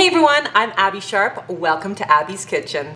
Hey everyone, I'm Abbey Sharp. Welcome to Abby's Kitchen.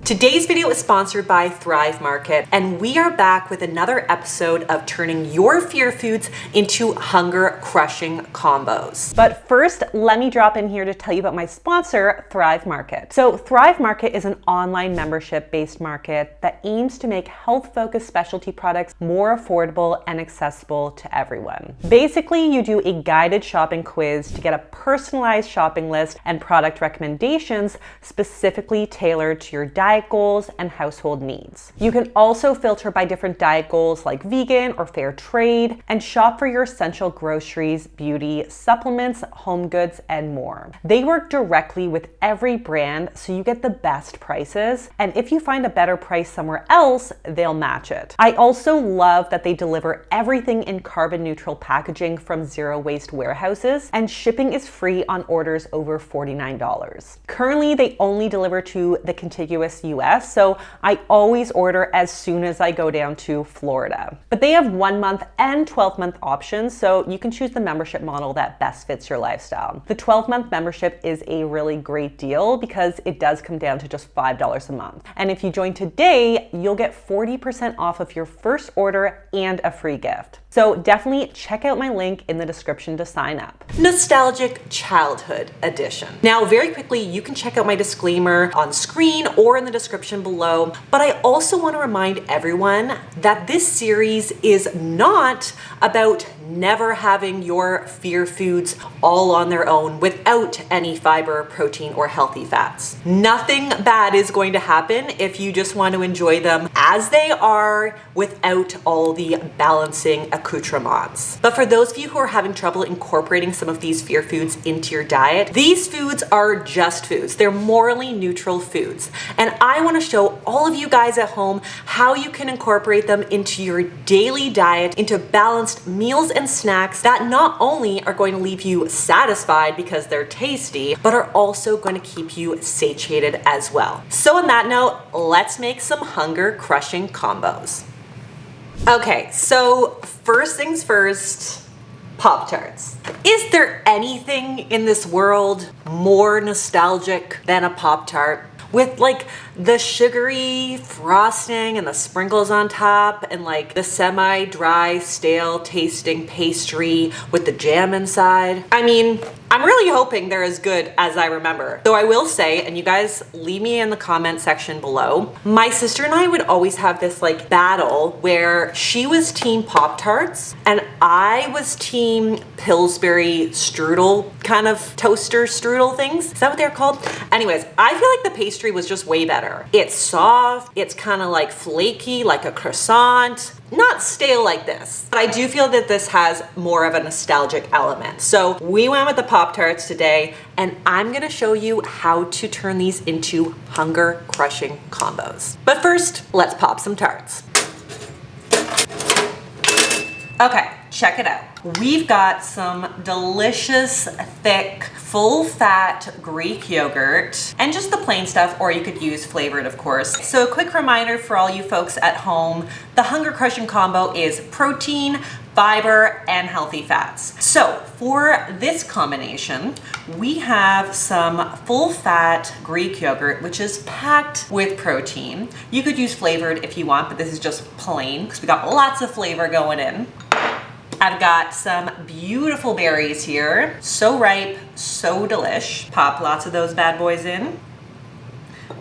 Today's video is sponsored by Thrive Market, and we are back with another episode of turning your fear foods into hunger-crushing combos. But first, let me drop in here to tell you about my sponsor, Thrive Market. So Thrive Market is an online membership-based market that aims to make health-focused specialty products more affordable and accessible to everyone. Basically, you do a guided shopping quiz to get a personalized shopping list and product recommendations specifically tailored to your diet goals and household needs. You can also filter by different diet goals like vegan or fair trade and shop for your essential groceries, beauty, supplements, home goods, and more. They work directly with every brand so you get the best prices, and if you find a better price somewhere else, they'll match it. I also love that they deliver everything in carbon neutral packaging from zero waste warehouses, and shipping is free on orders over $49. Currently, they only deliver to the contiguous US, so I always order as soon as I go down to Florida. But they have 1 month and 12-month options, so you can choose the membership model that best fits your lifestyle. The 12-month membership is a really great deal because it does come down to just $5 a month. And if you join today, you'll get 40% off of your first order and a free gift. So definitely check out my link in the description to sign up. Nostalgic Childhood Edition. Now, very quickly, you can check out my disclaimer on screen or in the description below, but I also want to remind everyone that this series is not about never having your fear foods all on their own without any fiber, protein, or healthy fats. Nothing bad is going to happen if you just want to enjoy them as they are without all the balancing accoutrements. But for those of you who are having trouble incorporating some of these fear foods into your diet, these foods are just foods. They're morally neutral foods. And I want to show all of you guys at home how you can incorporate them into your daily diet, into balanced meals and snacks that not only are going to leave you satisfied because they're tasty, but are also going to keep you satiated as well. So on that note, let's make some hunger-crushing combos. Okay, so first things first, PopTarts. Is there anything in this world more nostalgic than a Pop-Tart? With like the sugary frosting and the sprinkles on top and like the semi-dry, stale tasting pastry with the jam inside. I mean, I'm really hoping they're as good as I remember. Though I will say, and you guys leave me in the comment section below, my sister and I would always have this like battle where she was team Pop-Tarts and I was team Pillsbury strudel, kind of toaster strudel things. Is that what they're called? Anyways, I feel like the pastry was just way better. It's soft, it's kind of like flaky, like a croissant, not stale like this. But I do feel that this has more of a nostalgic element. So we went with the Pop-Tarts today, and I'm gonna show you how to turn these into hunger-crushing combos. But first, let's pop some tarts. Okay, check it out. We've got some delicious, thick, full-fat Greek yogurt and just the plain stuff, or you could use flavored, of course. So a quick reminder for all you folks at home, the hunger crushing combo is protein, fiber, and healthy fats. So for this combination, we have some full-fat Greek yogurt, which is packed with protein. You could use flavored if you want, but this is just plain because we got lots of flavor going in. I've got some beautiful berries here. So ripe, so delish. Pop lots of those bad boys in.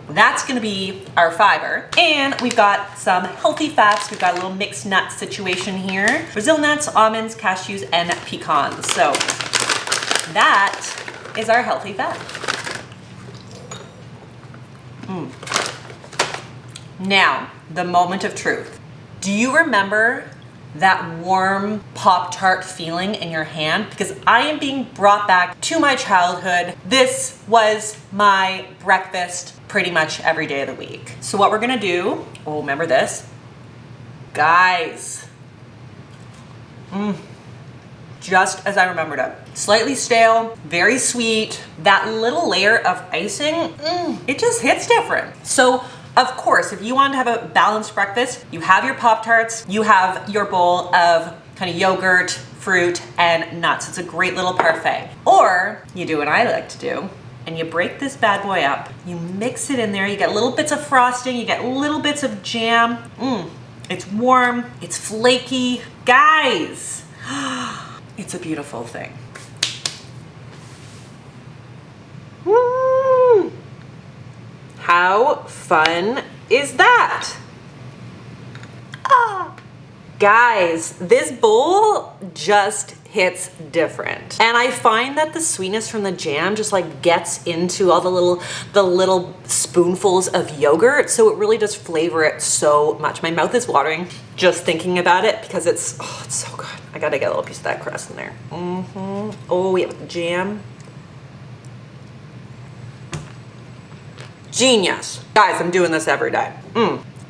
That's gonna be our fiber. And we've got some healthy fats. We've got a little mixed nut situation here. Brazil nuts, almonds, cashews, and pecans. So that is our healthy fat. Now, the moment of truth. Do you remember that warm Pop-Tart feeling in your hand? Because I am being brought back to my childhood. This was my breakfast pretty much every day of the week. So what we're gonna do, oh, remember this? Guys, just as I remembered it. Slightly stale, very sweet. That little layer of icing, it just hits different. So Of course, if you want to have a balanced breakfast, you have your Pop-Tarts, you have your bowl of kind of yogurt, fruit, and nuts. It's a great little parfait. Or you do what I like to do, and you break this bad boy up. You mix it in there, you get little bits of frosting, you get little bits of jam. It's warm, it's flaky. Guys, it's a beautiful thing. Woo! How fun is that? Guys, this bowl just hits different. And I find that the sweetness from the jam just like gets into all the little spoonfuls of yogurt. So it really does flavor it so much. My mouth is watering just thinking about it because it's so good. I gotta get a little piece of that crust in there. Oh yeah, with the jam. Genius. Guys, I'm doing this every day.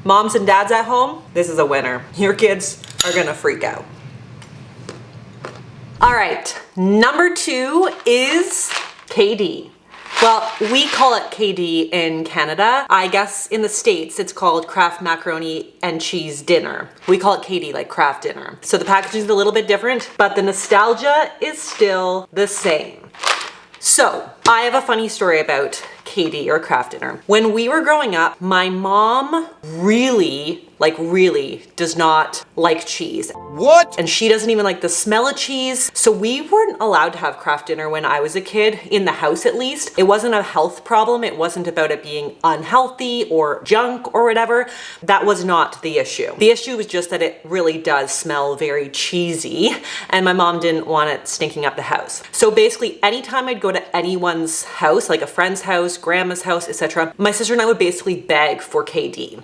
Moms and dads at home, this is a winner. Your kids are gonna freak out. All right, number 2 is KD. Well, we call it KD in Canada. I guess in the States, it's called Kraft Macaroni and Cheese Dinner. We call it KD, like Kraft Dinner. So the packaging is a little bit different, but the nostalgia is still the same. So I have a funny story about KD or Kraft Dinner. When we were growing up, my mom really does not like cheese. What? And she doesn't even like the smell of cheese. So we weren't allowed to have Kraft Dinner when I was a kid, in the house at least. It wasn't a health problem. It wasn't about it being unhealthy or junk or whatever. That was not the issue. The issue was just that it really does smell very cheesy and my mom didn't want it stinking up the house. So basically anytime I'd go to anyone's house, like a friend's house, grandma's house, etc., my sister and I would basically beg for KD.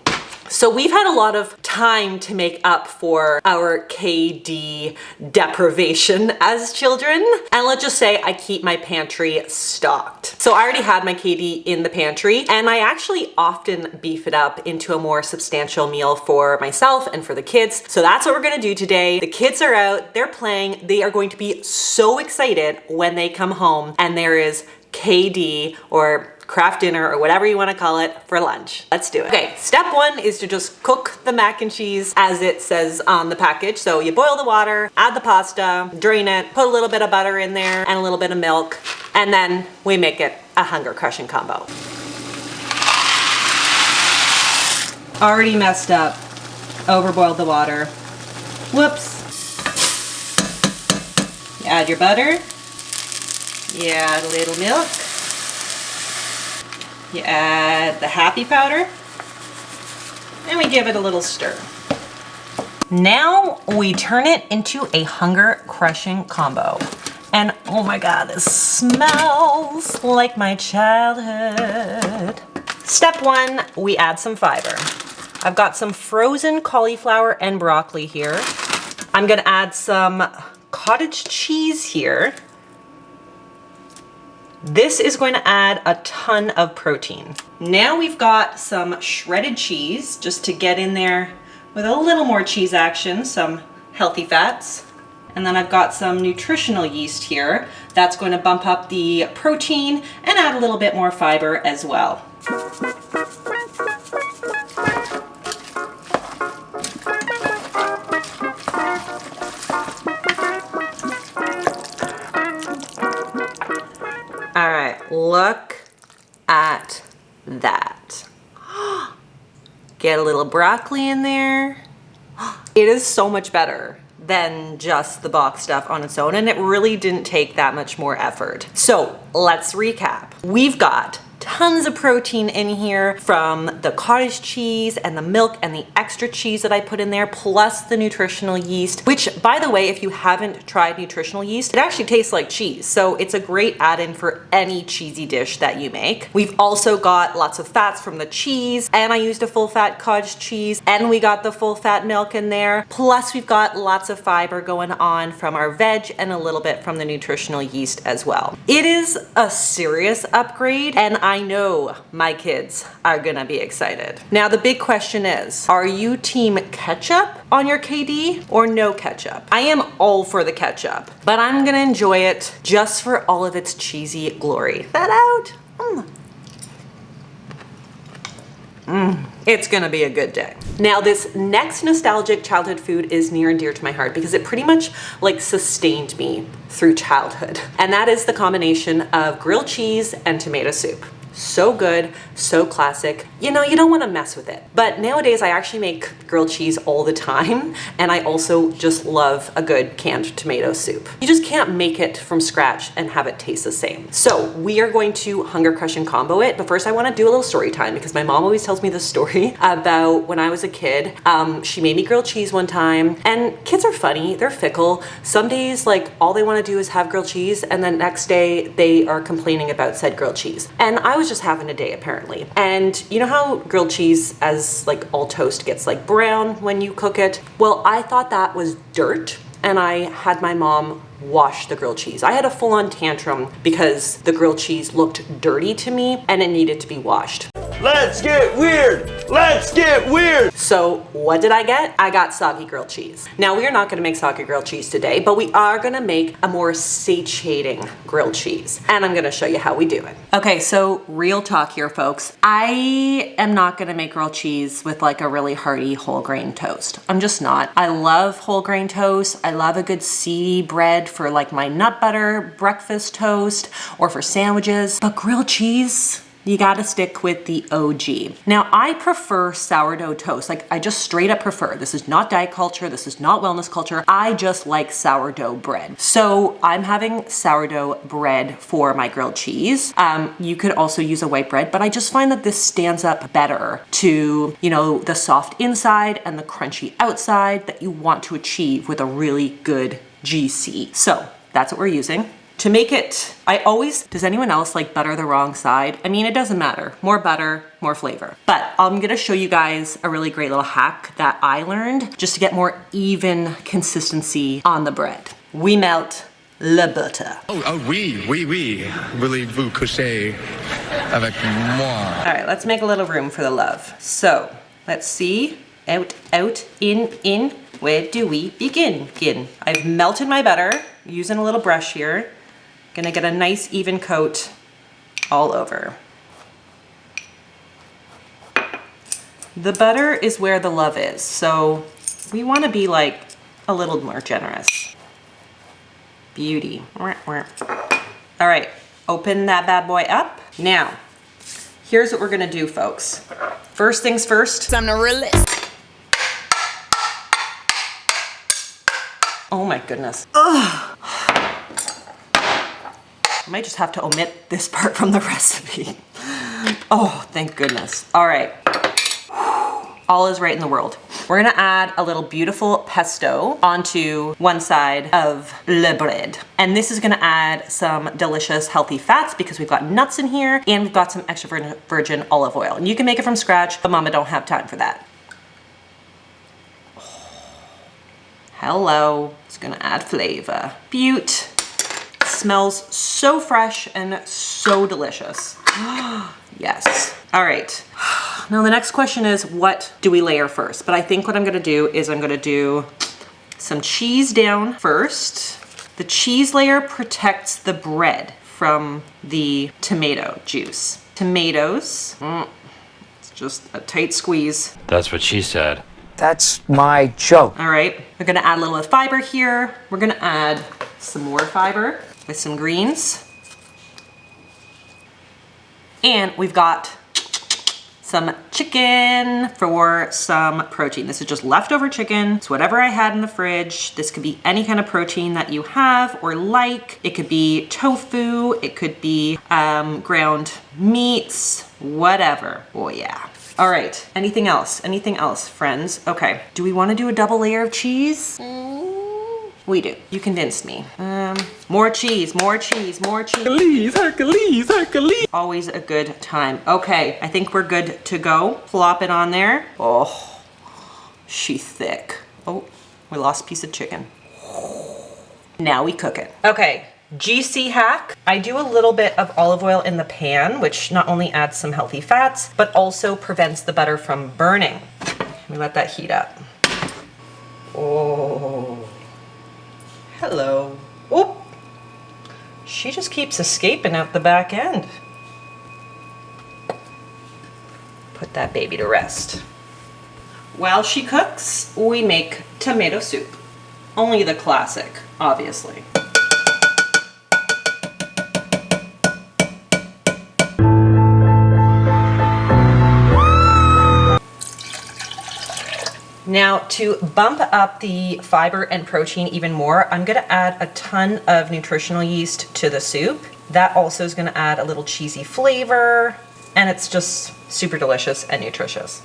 So we've had a lot of time to make up for our KD deprivation as children. And let's just say I keep my pantry stocked. So I already had my KD in the pantry and I actually often beef it up into a more substantial meal for myself and for the kids. So that's what we're gonna do today. The kids are out, they're playing. They are going to be so excited when they come home and there is KD or Kraft Dinner or whatever you want to call it for lunch. Let's do it. Okay, step 1 is to just cook the mac and cheese as it says on the package. So you boil the water, add the pasta, drain it, put a little bit of butter in there and a little bit of milk, and then we make it a hunger crushing combo. Already messed up, overboiled the water. Whoops. You add your butter, you add a little milk, you add the happy powder, and we give it a little stir. Now we turn it into a hunger crushing combo. And oh my God, this smells like my childhood. Step 1, we add some fiber. I've got some frozen cauliflower and broccoli here. I'm gonna add some cottage cheese here. This is going to add a ton of protein. Now we've got some shredded cheese just to get in there with a little more cheese action, some healthy fats. And then I've got some nutritional yeast here. That's going to bump up the protein and add a little bit more fiber as well. All right, look at that. Get a little broccoli in there. It is so much better than just the box stuff on its own, and it really didn't take that much more effort. So let's recap. We've got tons of protein in here from the cottage cheese and the milk and the extra cheese that I put in there, plus the nutritional yeast, which by the way, if you haven't tried nutritional yeast, it actually tastes like cheese. So it's a great add-in for any cheesy dish that you make. We've also got lots of fats from the cheese, and I used a full fat cottage cheese, and we got the full fat milk in there. Plus we've got lots of fiber going on from our veg and a little bit from the nutritional yeast as well. It is a serious upgrade, and I know my kids are gonna be excited. Now the big question is, are you team ketchup on your KD or no ketchup? I am all for the ketchup, but I'm gonna enjoy it just for all of its cheesy glory. That out. It's gonna be a good day. Now, this next nostalgic childhood food is near and dear to my heart because it pretty much like sustained me through childhood. And that is the combination of grilled cheese and tomato soup. So good, so classic. You know, you don't want to mess with it. But nowadays I actually make grilled cheese all the time, and I also just love a good canned tomato soup. You just can't make it from scratch and have it taste the same. So we are going to hunger crush and combo it, but first I want to do a little story time because my mom always tells me this story about when I was a kid. She made me grilled cheese one time, and kids are funny, they're fickle. Some days, like, all they want to do is have grilled cheese, and then next day they are complaining about said grilled cheese. And I was just having a day apparently. And you know how grilled cheese as like all toast gets like brown when you cook it? Well, I thought that was dirt, and I had my mom wash the grilled cheese. I had a full-on tantrum because the grilled cheese looked dirty to me and it needed to be washed. Let's get weird! Let's get weird! So what did I get? I got soggy grilled cheese. Now we are not gonna make soggy grilled cheese today, but we are gonna make a more satiating grilled cheese. And I'm gonna show you how we do it. Okay, so real talk here, folks. I am not gonna make grilled cheese with like a really hearty whole grain toast. I'm just not. I love whole grain toast. I love a good seedy bread for like my nut butter breakfast toast or for sandwiches, but grilled cheese, you gotta stick with the OG. Now, I prefer sourdough toast. Like, I just straight up prefer. This is not diet culture. This is not wellness culture. I just like sourdough bread. So I'm having sourdough bread for my grilled cheese. You could also use a white bread, but I just find that this stands up better to, you know, the soft inside and the crunchy outside that you want to achieve with a really good GC. So that's what we're using. To make it, does anyone else like butter the wrong side? I mean, it doesn't matter. More butter, more flavor. But I'm gonna show you guys a really great little hack that I learned just to get more even consistency on the bread. We melt le butter. Oui. Voulez-vous coucher avec moi? All right, let's make a little room for the love. So, let's see. Out, in. Where do we begin? I've melted my butter, using a little brush here. Gonna get a nice even coat all over. The butter is where the love is, so we wanna be like a little more generous. Beauty. All right, open that bad boy up. Now, here's what we're gonna do, folks. First things first. I'm the realist. Oh my goodness. Ugh. I might just have to omit this part from the recipe. Oh, thank goodness. All right. All is right in the world. We're gonna add a little beautiful pesto onto one side of le bread. And this is gonna add some delicious healthy fats because we've got nuts in here and we've got some extra virgin olive oil. And you can make it from scratch, but mama don't have time for that. Hello, it's gonna add flavor. Beaut. Smells so fresh and so delicious. Yes. All right. Now the next question is, what do we layer first? But I think what I'm gonna do is I'm gonna do some cheese down first. The cheese layer protects the bread from the tomato juice. Tomatoes, it's just a tight squeeze. That's what she said. That's my joke. All right, we're gonna add a little bit of fiber here. We're gonna add some more fiber with some greens. And we've got some chicken for some protein. This is just leftover chicken. It's whatever I had in the fridge. This could be any kind of protein that you have or like. It could be tofu, it could be ground meats, whatever. Oh yeah. All right, anything else? Anything else, friends? Okay, do we wanna do a double layer of cheese? We do. You convinced me. More cheese, more cheese, more cheese. Hercules. Always a good time. Okay, I think we're good to go. Plop it on there. Oh, she's thick. Oh, we lost a piece of chicken. Now we cook it. Okay, GC hack. I do a little bit of olive oil in the pan, which not only adds some healthy fats, but also prevents the butter from burning. We let that heat up. Oh. Hello. Oop. She just keeps escaping out the back end. put that baby to rest. While she cooks, we make tomato soup. Only the classic, obviously. Now, to bump up the fiber and protein even more, I'm gonna add a ton of nutritional yeast to the soup. That also is gonna add a little cheesy flavor, and it's just super delicious and nutritious.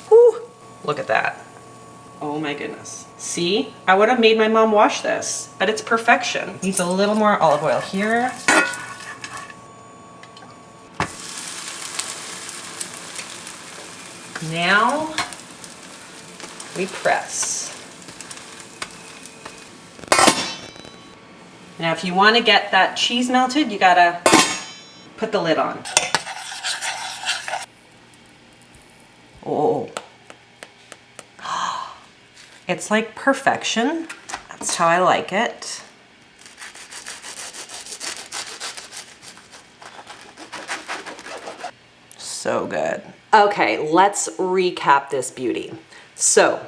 Whew, look at that. Oh my goodness. See, I would have made my mom wash this, but it's perfection. Needs a little more olive oil here. Now we press. Now if you want to get that cheese melted, you gotta put the lid on. Oh. It's like perfection. That's how I like it. So good. Okay, let's recap this beauty. So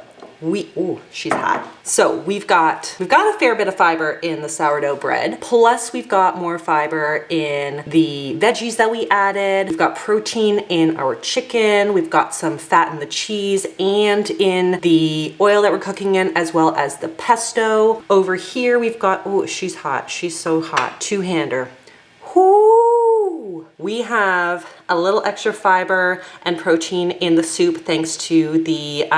she's hot. So we've got a fair bit of fiber in the sourdough bread. Plus we've got more fiber in the veggies that we added. We've got protein in our chicken. We've got some fat in the cheese and in the oil that we're cooking in, as well as the pesto. Over here we've got, she's hot. She's so hot. Two-hander. Whoo! We have a little extra fiber and protein in the soup thanks to the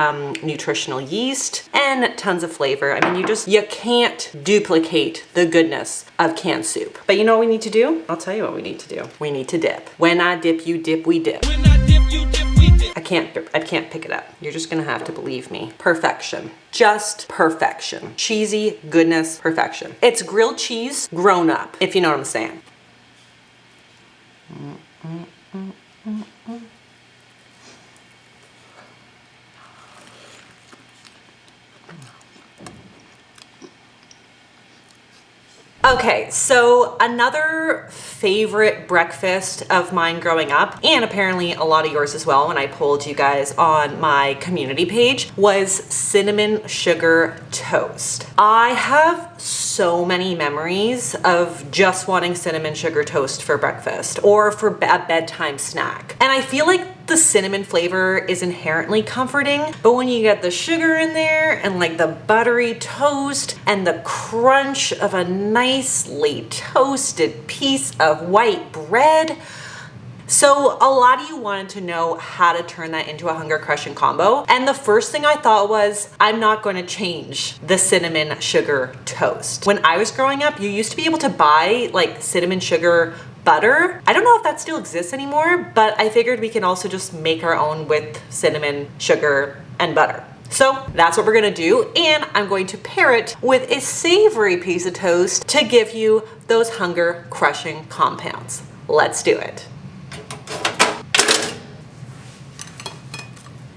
nutritional yeast and tons of flavor. I mean, you can't duplicate the goodness of canned soup. But you know what we need to do? I'll tell you what we need to do. We need to dip. When I dip, you dip, we dip. When I dip, you dip, we dip. I can't pick it up. You're just gonna have to believe me. Perfection. Just perfection. Cheesy goodness, perfection. It's grilled cheese grown up, if you know what I'm saying. Okay, so another favorite breakfast of mine growing up, and apparently a lot of yours as well when I polled you guys on my community page, was cinnamon sugar toast. I have so many memories of just wanting cinnamon sugar toast for breakfast or for a bedtime snack. And I feel like the cinnamon flavor is inherently comforting, but when you get the sugar in there and like the buttery toast and the crunch of a nicely toasted piece of white bread. So a lot of you wanted to know how to turn that into a hunger crushing combo. And the first thing I thought was, I'm not going to change the cinnamon sugar toast. When I was growing up, you used to be able to buy like cinnamon sugar butter. I don't know if that still exists anymore, but I figured we can also just make our own with cinnamon, sugar, and butter. So that's what we're gonna do, and I'm going to pair it with a savory piece of toast to give you those hunger crushing compounds. Let's do it.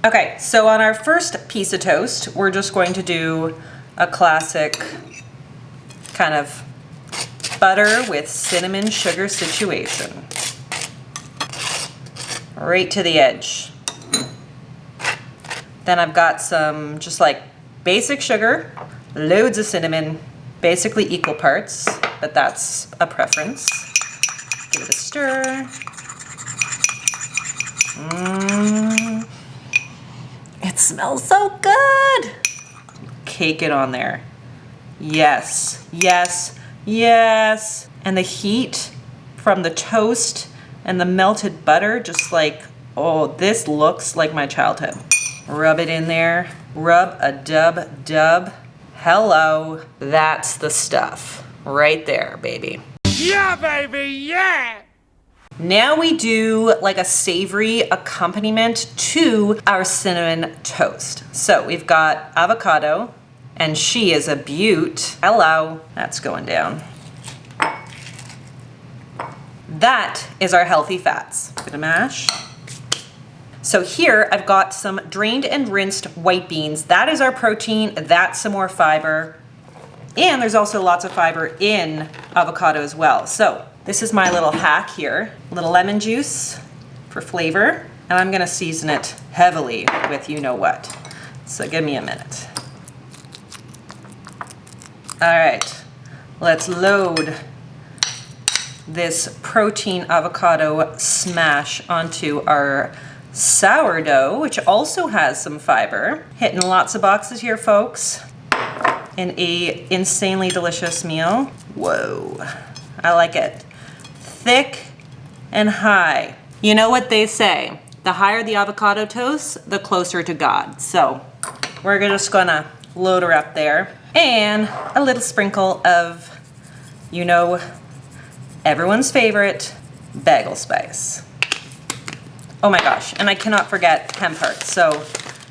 Okay, so on our first piece of toast, we're just going to do a classic kind of butter with cinnamon sugar situation. Right to the edge. Then I've got some just like basic sugar, loads of cinnamon, basically equal parts, but that's a preference. Give it a stir. It smells so good. Cake it on there. Yes, yes, yes. And the heat from the toast and the melted butter, just like, oh, this looks like my childhood. Rub it in there. Rub a dub. Hello. That's the stuff. Right there, baby. Yeah, baby, yeah! Now we do like a savory accompaniment to our cinnamon toast. So we've got avocado, and she is a beaut. Hello. That's going down. That is our healthy fats. Bit of mash. So here I've got some drained and rinsed white beans. That is our protein. That's some more fiber. And there's also lots of fiber in avocado as well. So This is my little hack here. A little lemon juice for flavor, and I'm gonna season it heavily with you know what. So give me a minute. All right, let's load this protein avocado smash onto our sourdough, which also has some fiber. Hitting lots of boxes here, folks, in a insanely delicious meal. Whoa, I like it. Thick and high. You know what they say, the higher the avocado toast, the closer to God. So we're just gonna load her up there. And a little sprinkle of, you know, everyone's favorite bagel spice. Oh my gosh, and I cannot forget hemp hearts. So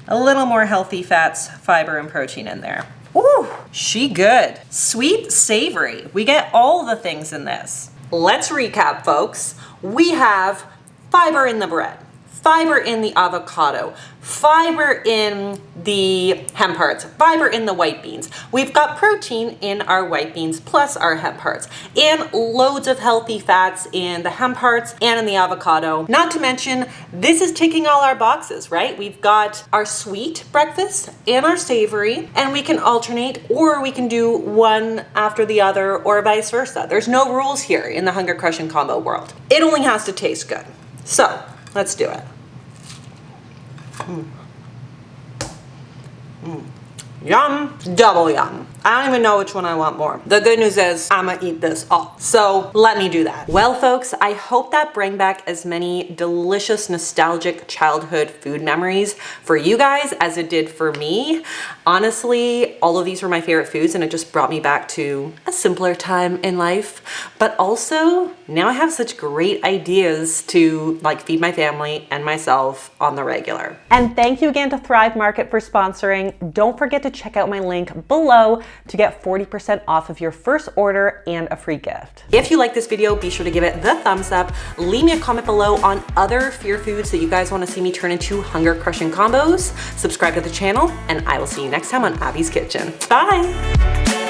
a little more healthy fats, fiber, and protein in there. Ooh, she good. Sweet, savory. We get all the things in this. Let's recap, folks. We have fiber in the bread, fiber in the avocado, fiber in the hemp hearts, fiber in the white beans. We've got protein in our white beans plus our hemp hearts, and loads of healthy fats in the hemp hearts and in the avocado. Not to mention, this is ticking all our boxes, right? We've got our sweet breakfast and our savory, and we can alternate, or we can do one after the other, or vice versa. There's no rules here in the Hunger Crushing Combo world. It only has to taste good. So let's do it. Yum, double yum. I don't even know which one I want more. The good news is I'm gonna eat this all. So let me do that. Well, folks, I hope that bring back as many delicious, nostalgic childhood food memories for you guys as it did for me. Honestly, all of these were my favorite foods, and it just brought me back to a simpler time in life. But also, now I have such great ideas to like feed my family and myself on the regular. And thank you again to Thrive Market for sponsoring. Don't forget to check out my link below to get 40% off of your first order and a free gift. If you like this video, be sure to give it the thumbs up. Leave me a comment below on other fear foods that you guys want to see me turn into hunger crushing combos. Subscribe to the channel, and I will see you next time on Abby's Kitchen. Bye.